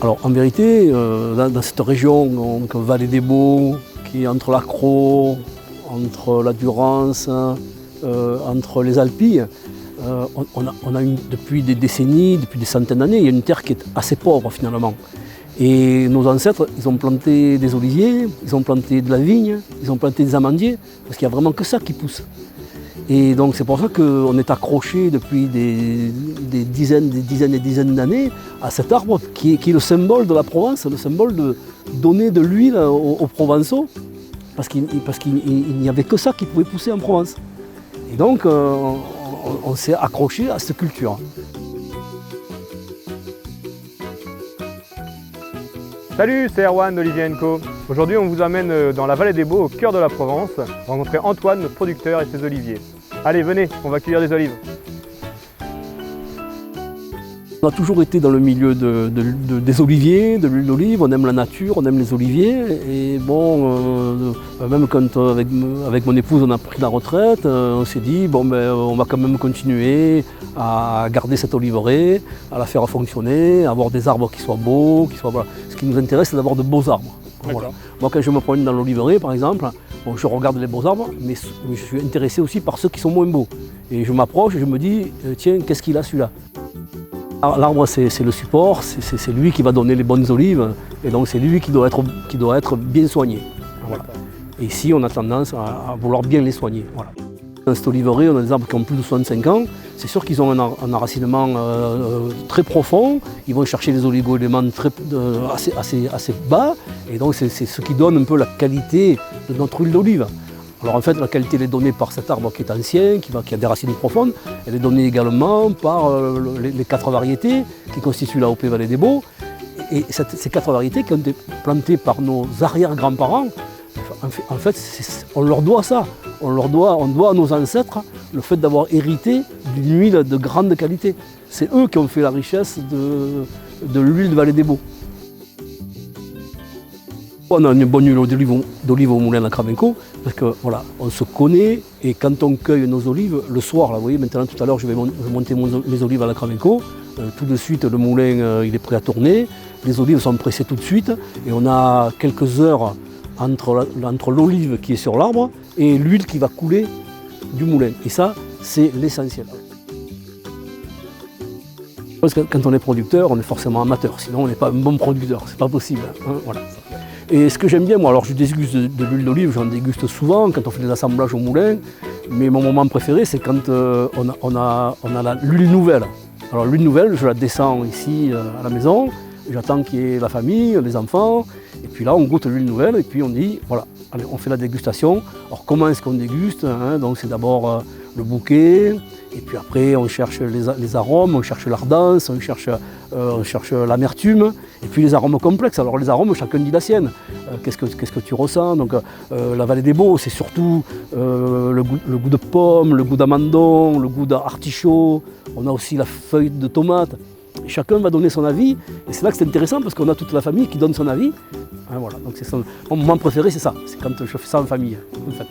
Alors en vérité, dans cette région, donc Vallée des Baux, qui est entre la Crau, entre la Durance, entre les Alpilles, on a depuis des décennies, depuis des centaines d'années, il y a une terre qui est assez pauvre finalement. Et nos ancêtres, ils ont planté des oliviers, ils ont planté de la vigne, ils ont planté des amandiers, parce qu'il n'y a vraiment que ça qui pousse. Et donc c'est pour ça qu'on est accroché depuis des dizaines et dizaines d'années à cet arbre qui est le symbole de la Provence, le symbole de donner de l'huile aux Provençaux, parce qu'il n'y avait que ça qui pouvait pousser en Provence. Et donc on s'est accroché à cette culture. Salut, c'est Erwan d'Olivier & Co. Aujourd'hui, on vous amène dans la Vallée des Baux, au cœur de la Provence, rencontrer Antoine, notre producteur, et ses oliviers. Allez, venez, on va cueillir des olives. On a toujours été dans le milieu des oliviers, de l'huile d'olive, on aime la nature, on aime les oliviers. Et bon, même quand avec mon épouse on a pris la retraite, on s'est dit bon ben on va quand même continuer à garder cette oliveraie, à la faire fonctionner, à avoir des arbres qui soient beaux, voilà. Ce qui nous intéresse, c'est d'avoir de beaux arbres. Voilà. Moi quand je me promène dans l'oliveraie par exemple, bon, je regarde les beaux arbres, mais je suis intéressé aussi par ceux qui sont moins beaux. Et je m'approche et je me dis tiens, qu'est-ce qu'il a celui-là? L'arbre c'est le support, c'est lui qui va donner les bonnes olives et donc c'est lui qui doit être bien soigné. Voilà. Et ici on a tendance à vouloir bien les soigner. Voilà. Dans cette oliveraie on a des arbres qui ont plus de 65 ans, c'est sûr qu'ils ont un enracinement très profond, ils vont chercher les oligo-éléments assez bas et donc c'est ce qui donne un peu la qualité de notre huile d'olive. Alors en fait, la qualité elle est donnée par cet arbre qui est ancien, qui a des racines profondes. Elle est donnée également par les 4 variétés qui constituent la OP Vallée des Baux. Et ces 4 variétés qui ont été plantées par nos arrière-grands-parents, en fait, on leur doit ça. On doit à nos ancêtres le fait d'avoir hérité d'une huile de grande qualité. C'est eux qui ont fait la richesse de l'huile de Vallée des Baux. On a une bonne huile d'olive au moulin à Cramenco parce que voilà, on se connaît et quand on cueille nos olives le soir, là, vous voyez maintenant tout à l'heure je vais monter mes olives à la Cramenco, tout de suite le moulin il est prêt à tourner, les olives sont pressées tout de suite et on a quelques heures entre l'olive qui est sur l'arbre et l'huile qui va couler du moulin et ça c'est l'essentiel. Parce que quand on est producteur, on est forcément amateur, sinon on n'est pas un bon producteur, c'est pas possible. Hein, voilà. Et ce que j'aime bien, moi, alors je déguste de l'huile d'olive, j'en déguste souvent quand on fait des assemblages au moulin, mais mon moment préféré c'est quand on a l'huile nouvelle. Alors l'huile nouvelle, je la descends ici à la maison, j'attends qu'il y ait la famille, les enfants, et puis là on goûte l'huile nouvelle et puis on dit voilà, allez, on fait la dégustation. Alors comment est-ce qu'on déguste, hein? Donc c'est d'abord le bouquet, et puis après on cherche les arômes, on cherche l'ardence, on cherche l'amertume, et puis les arômes complexes. Alors les arômes, chacun dit la sienne. Qu'est-ce que tu ressens? Donc la Vallée des Baux, c'est surtout le goût de pomme, le goût d'amandon, le goût d'artichaut. On a aussi la feuille de tomate. Et chacun va donner son avis, et c'est là que c'est intéressant parce qu'on a toute la famille qui donne son avis. Hein, voilà. Donc mon moment préféré, c'est ça, c'est quand je fais ça en famille. En fait.